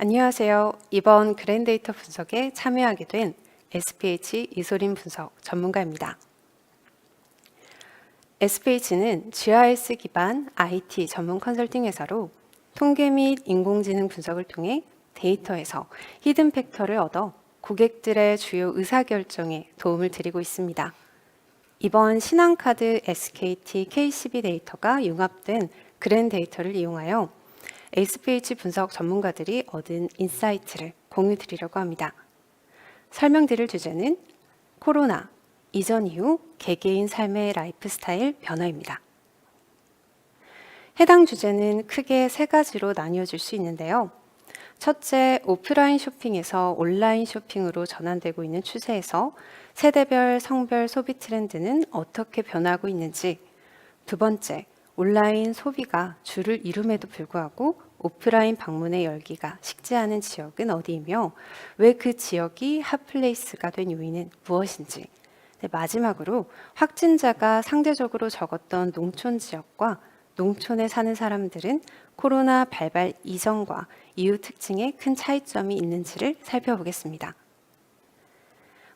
안녕하세요. 이번 그랜데이터 분석에 참여하게 된 SPH 이소림 분석 전문가입니다. SPH는 GIS 기반 IT 전문 컨설팅 회사로 통계 및 인공지능 분석을 통해 데이터에서 히든 팩터를 얻어 고객들의 주요 의사결정에 도움을 드리고 있습니다. 이번 신한카드 SKT KCB 데이터가 융합된 그랜데이터를 이용하여 SPH 분석 전문가들이 얻은 인사이트를 공유 드리려고 합니다. 설명드릴 주제는 코로나, 이전 이후 개개인 삶의 라이프 스타일 변화입니다. 해당 주제는 크게 세 가지로 나뉘어질 수 있는데요. 첫째, 오프라인 쇼핑에서 온라인 쇼핑으로 전환되고 있는 추세에서 세대별, 성별 소비 트렌드는 어떻게 변하고 있는지. 두 번째, 온라인 소비가 주를 이룸에도 불구하고 오프라인 방문의 열기가 식지 않은 지역은 어디이며 왜 그 지역이 핫플레이스가 된 요인은 무엇인지. 마지막으로 확진자가 상대적으로 적었던 농촌 지역과 농촌에 사는 사람들은 코로나 발발 이전과 이후 특징에 큰 차이점이 있는지를 살펴보겠습니다.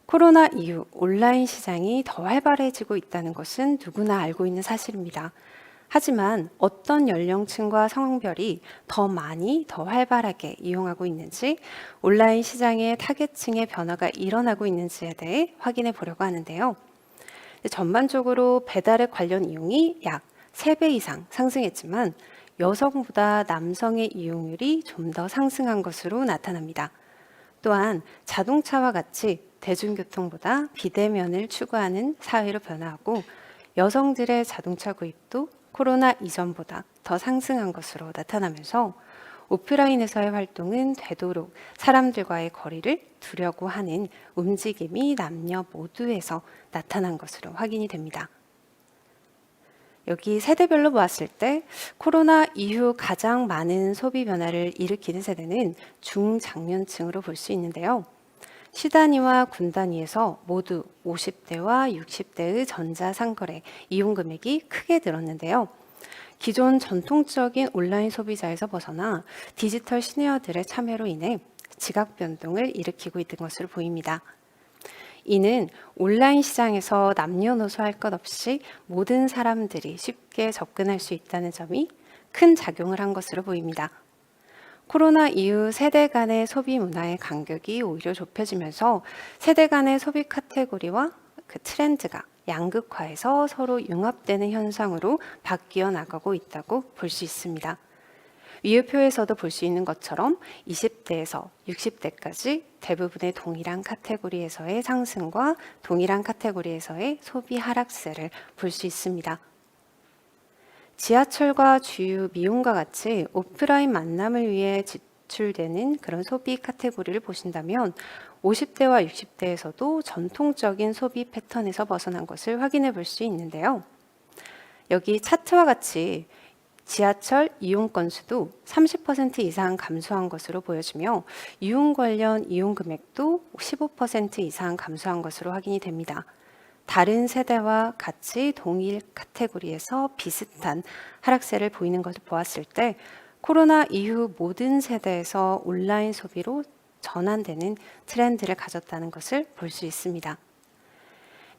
코로나 이후 온라인 시장이 더 활발해지고 있다는 것은 누구나 알고 있는 사실입니다. 하지만 어떤 연령층과 성별이 더 많이, 더 활발하게 이용하고 있는지, 온라인 시장의 타겟층의 변화가 일어나고 있는지에 대해 확인해 보려고 하는데요. 전반적으로 배달의 관련 이용이 약 3배 이상 상승했지만 여성보다 남성의 이용률이 좀 더 상승한 것으로 나타납니다. 또한 자동차와 같이 대중교통보다 비대면을 추구하는 사회로 변화하고 여성들의 자동차 구입도 코로나 이전보다 더 상승한 것으로 나타나면서 오프라인에서의 활동은 되도록 사람들과의 거리를 두려고 하는 움직임이 남녀 모두에서 나타난 것으로 확인이 됩니다. 여기 세대별로 보았을 때 코로나 이후 가장 많은 소비 변화를 일으키는 세대는 중장년층으로 볼 수 있는데요. 시단위와 군단위에서 모두 50대와 60대의 전자상거래 이용 금액이 크게 늘었는데요. 기존 전통적인 온라인 소비자에서 벗어나 디지털 시니어들의 참여로 인해 지각 변동을 일으키고 있는 것으로 보입니다. 이는 온라인 시장에서 남녀노소 할 것 없이 모든 사람들이 쉽게 접근할 수 있다는 점이 큰 작용을 한 것으로 보입니다. 코로나 이후 세대 간의 소비 문화의 간격이 오히려 좁혀지면서 세대 간의 소비 카테고리와 그 트렌드가 양극화해서 서로 융합되는 현상으로 바뀌어 나가고 있다고 볼 수 있습니다. 위의 표에서도 볼 수 있는 것처럼 20대에서 60대까지 대부분의 동일한 카테고리에서의 상승과 동일한 카테고리에서의 소비 하락세를 볼 수 있습니다. 지하철과 주유, 미용과 같이 오프라인 만남을 위해 지출되는 그런 소비 카테고리를 보신다면 50대와 60대에서도 전통적인 소비 패턴에서 벗어난 것을 확인해 볼 수 있는데요. 여기 차트와 같이 지하철 이용 건수도 30% 이상 감소한 것으로 보여지며 이용 관련 이용 금액도 15% 이상 감소한 것으로 확인이 됩니다. 다른 세대와 같이 동일 카테고리에서 비슷한 하락세를 보이는 것을 보았을 때 코로나 이후 모든 세대에서 온라인 소비로 전환되는 트렌드를 가졌다는 것을 볼 수 있습니다.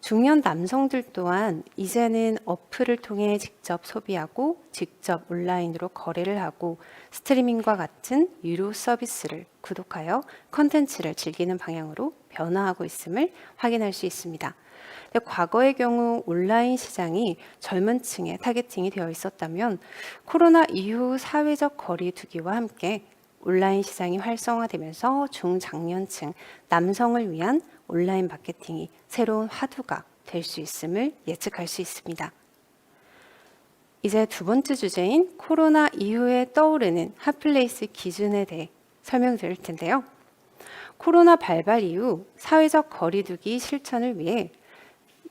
중년 남성들 또한 이제는 어플을 통해 직접 소비하고 직접 온라인으로 거래를 하고 스트리밍과 같은 유료 서비스를 구독하여 컨텐츠를 즐기는 방향으로 변화하고 있음을 확인할 수 있습니다. 과거의 경우 온라인 시장이 젊은 층에 타겟팅이 되어 있었다면 코로나 이후 사회적 거리 두기와 함께 온라인 시장이 활성화되면서 중장년층 남성을 위한 온라인 마케팅이 새로운 화두가 될 수 있음을 예측할 수 있습니다. 이제 두 번째 주제인 코로나 이후에 떠오르는 핫플레이스 기준에 대해 설명드릴 텐데요. 코로나 발발 이후 사회적 거리두기 실천을 위해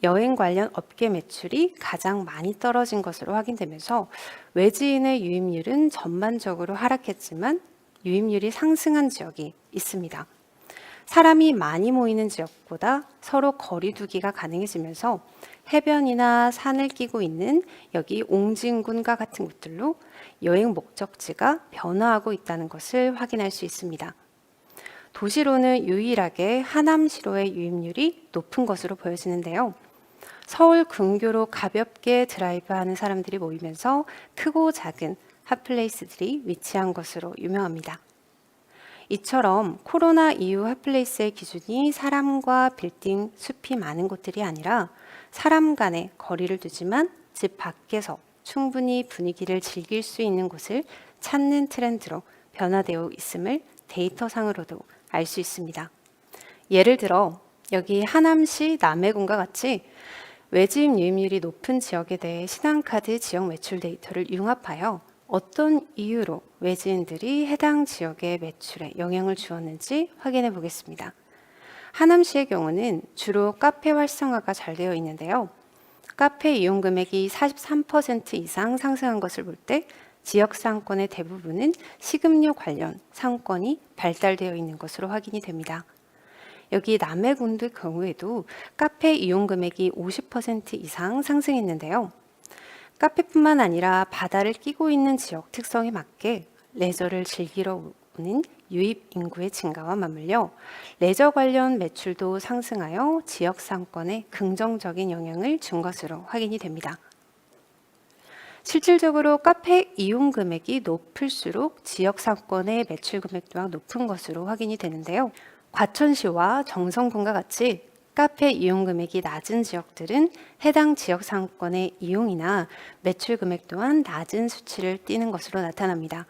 여행 관련 업계 매출이 가장 많이 떨어진 것으로 확인되면서 외지인의 유입률은 전반적으로 하락했지만 유입률이 상승한 지역이 있습니다. 사람이 많이 모이는 지역보다 서로 거리 두기가 가능해지면서 해변이나 산을 끼고 있는 여기 옹진군과 같은 곳들로 여행 목적지가 변화하고 있다는 것을 확인할 수 있습니다. 도시로는 유일하게 하남시로의 유입률이 높은 것으로 보여지는데요. 서울 근교로 가볍게 드라이브하는 사람들이 모이면서 크고 작은 핫플레이스들이 위치한 것으로 유명합니다. 이처럼 코로나 이후 핫플레이스의 기준이 사람과 빌딩, 숲이 많은 곳들이 아니라 사람 간의 거리를 두지만 집 밖에서 충분히 분위기를 즐길 수 있는 곳을 찾는 트렌드로 변화되어 있음을 데이터상으로도 알 수 있습니다. 예를 들어 여기 하남시 남해군과 같이 외지인 유입률이 높은 지역에 대해 신한카드 지역 매출 데이터를 융합하여 어떤 이유로 외지인들이 해당 지역의 매출에 영향을 주었는지 확인해 보겠습니다. 하남시의 경우는 주로 카페 활성화가 잘 되어 있는데요. 카페 이용 금액이 43% 이상 상승한 것을 볼 때 지역 상권의 대부분은 식음료 관련 상권이 발달되어 있는 것으로 확인이 됩니다. 여기 남해군의 경우에도 카페 이용 금액이 50% 이상 상승했는데요. 카페뿐만 아니라 바다를 끼고 있는 지역 특성에 맞게 레저를 즐기러 오는 유입 인구의 증가와 맞물려 레저 관련 매출도 상승하여 지역 상권에 긍정적인 영향을 준 것으로 확인이 됩니다. 실질적으로 카페 이용 금액이 높을수록 지역 상권의 매출 금액 또한 높은 것으로 확인이 되는데요. 과천시와 정성군과 같이 카페 이용 금액이 낮은 지역들은 해당 지역 상권의 이용이나 매출 금액 또한 낮은 수치를 띠는 것으로 나타납니다.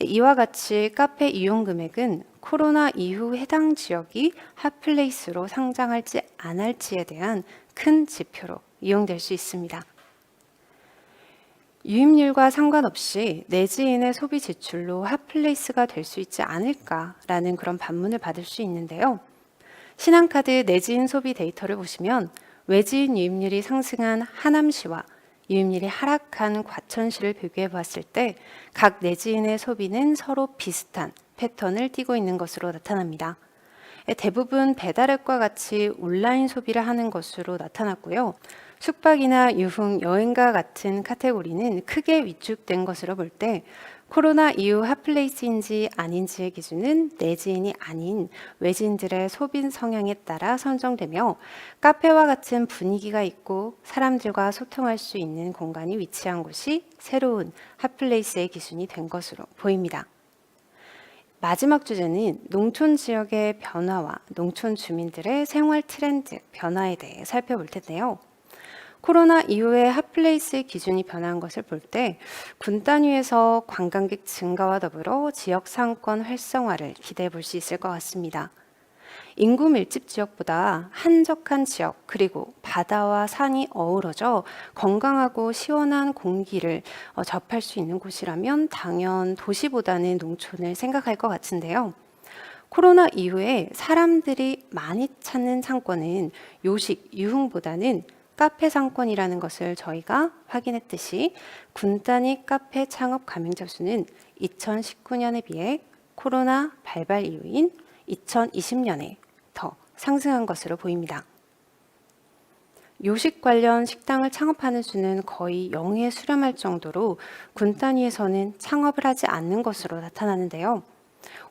이와 같이 카페 이용 금액은 코로나 이후 해당 지역이 핫플레이스로 성장할지 안 할지에 대한 큰 지표로 이용될 수 있습니다. 유입률과 상관없이 내지인의 소비 지출로 핫플레이스가 될 수 있지 않을까라는 그런 반문을 받을 수 있는데요. 신한카드 내지인 소비 데이터를 보시면 외지인 유입률이 상승한 하남시와 유입률이 하락한 과천시를 비교해 봤을 때 각 내지인의 소비는 서로 비슷한 패턴을 띠고 있는 것으로 나타납니다. 대부분 배달앱과 같이 온라인 소비를 하는 것으로 나타났고요. 숙박이나 유흥, 여행과 같은 카테고리는 크게 위축된 것으로 볼 때 코로나 이후 핫플레이스인지 아닌지의 기준은 내지인이 아닌 외지인들의 소비 성향에 따라 선정되며 카페와 같은 분위기가 있고 사람들과 소통할 수 있는 공간이 위치한 곳이 새로운 핫플레이스의 기준이 된 것으로 보입니다. 마지막 주제는 농촌 지역의 변화와 농촌 주민들의 생활 트렌드 변화에 대해 살펴볼 텐데요. 코로나 이후에 핫플레이스 기준이 변한 것을 볼 때 군 단위에서 관광객 증가와 더불어 지역 상권 활성화를 기대해 볼 수 있을 것 같습니다. 인구 밀집 지역보다 한적한 지역 그리고 바다와 산이 어우러져 건강하고 시원한 공기를 접할 수 있는 곳이라면 당연 도시보다는 농촌을 생각할 것 같은데요. 코로나 이후에 사람들이 많이 찾는 상권은 요식, 유흥보다는 카페 상권이라는 것을 저희가 확인했듯이 군 단위 카페 창업 가맹자 수는 2019년에 비해 코로나 발발 이후인 2020년에 더 상승한 것으로 보입니다. 요식 관련 식당을 창업하는 수는 거의 0에 수렴할 정도로 군 단위에서는 창업을 하지 않는 것으로 나타나는데요.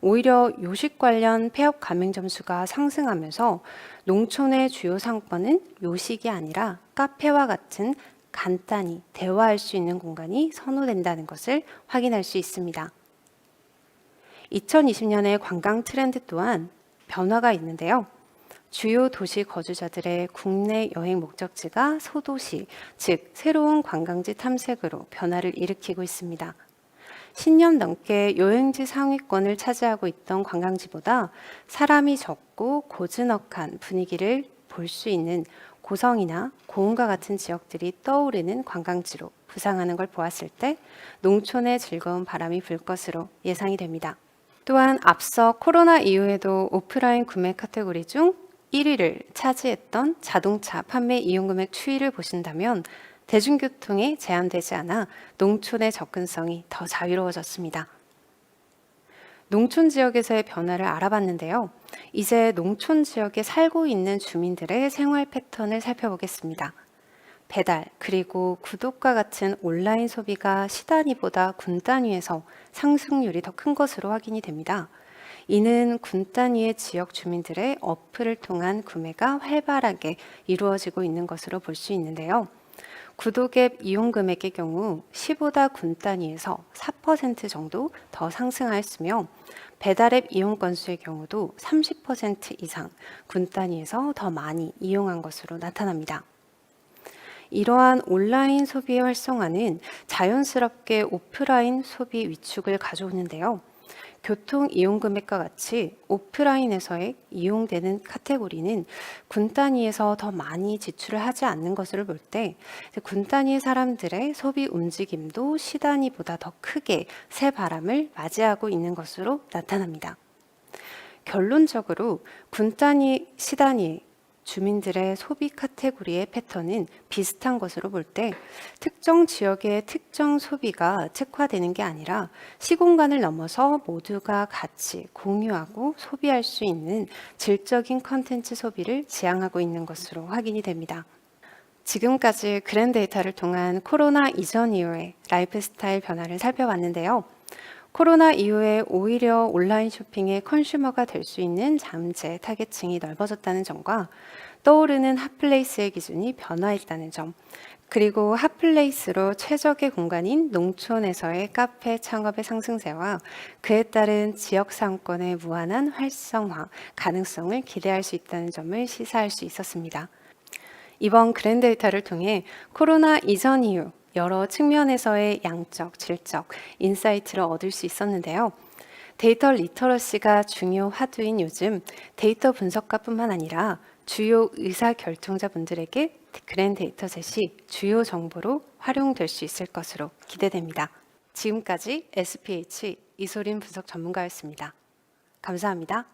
오히려 요식 관련 폐업 가맹점 수가 상승하면서 농촌의 주요 상권은 요식이 아니라 카페와 같은 간단히 대화할 수 있는 공간이 선호된다는 것을 확인할 수 있습니다. 2020년의 관광 트렌드 또한 변화가 있는데요. 주요 도시 거주자들의 국내 여행 목적지가 소도시, 즉 새로운 관광지 탐색으로 변화를 일으키고 있습니다. 10년 넘게 여행지 상위권을 차지하고 있던 관광지보다 사람이 적고 고즈넉한 분위기를 볼 수 있는 고성이나 고흥과 같은 지역들이 떠오르는 관광지로 부상하는 걸 보았을 때 농촌의 즐거운 바람이 불 것으로 예상이 됩니다. 또한 앞서 코로나 이후에도 오프라인 구매 카테고리 중 1위를 차지했던 자동차 판매 이용 금액 추이를 보신다면 대중교통에 제한되지 않아 농촌의 접근성이 더 자유로워졌습니다. 농촌 지역에서의 변화를 알아봤는데요. 이제 농촌 지역에 살고 있는 주민들의 생활 패턴을 살펴보겠습니다. 배달, 그리고 구독과 같은 온라인 소비가 시단위보다 군 단위에서 상승률이 더 큰 것으로 확인이 됩니다. 이는 군 단위의 지역 주민들의 어플을 통한 구매가 활발하게 이루어지고 있는 것으로 볼 수 있는데요. 구독앱 이용 금액의 경우 시보다 군 단위에서 4% 정도 더 상승하였으며 배달앱 이용 건수의 경우도 30% 이상 군 단위에서 더 많이 이용한 것으로 나타납니다. 이러한 온라인 소비의 활성화는 자연스럽게 오프라인 소비 위축을 가져오는데요. 교통 이용 금액과 같이 오프라인에서의 이용되는 카테고리는 군 단위에서 더 많이 지출을 하지 않는 것을 볼 때 군 단위의 사람들의 소비 움직임도 시 단위보다 더 크게 새 바람을 맞이하고 있는 것으로 나타납니다. 결론적으로 군 단위, 시 단위 주민들의 소비 카테고리의 패턴은 비슷한 것으로 볼 때 특정 지역의 특정 소비가 특화되는 게 아니라 시공간을 넘어서 모두가 같이 공유하고 소비할 수 있는 질적인 컨텐츠 소비를 지향하고 있는 것으로 확인이 됩니다. 지금까지 그랜데이터를 통한 코로나 이전 이후의 라이프 스타일 변화를 살펴봤는데요. 코로나 이후에 오히려 온라인 쇼핑의 컨슈머가 될 수 있는 잠재 타겟층이 넓어졌다는 점과 떠오르는 핫플레이스의 기준이 변화했다는 점, 그리고 핫플레이스로 최적의 공간인 농촌에서의 카페 창업의 상승세와 그에 따른 지역 상권의 무한한 활성화 가능성을 기대할 수 있다는 점을 시사할 수 있었습니다. 이번 그랜데이터를 통해 코로나 이전 이후 여러 측면에서의 양적, 질적, 인사이트를 얻을 수 있었는데요. 데이터 리터러시가 중요 화두인 요즘 데이터 분석가뿐만 아니라 주요 의사결정자분들에게 그랜데이터셋이 주요 정보로 활용될 수 있을 것으로 기대됩니다. 지금까지 SPH 이소린 분석 전문가였습니다. 감사합니다.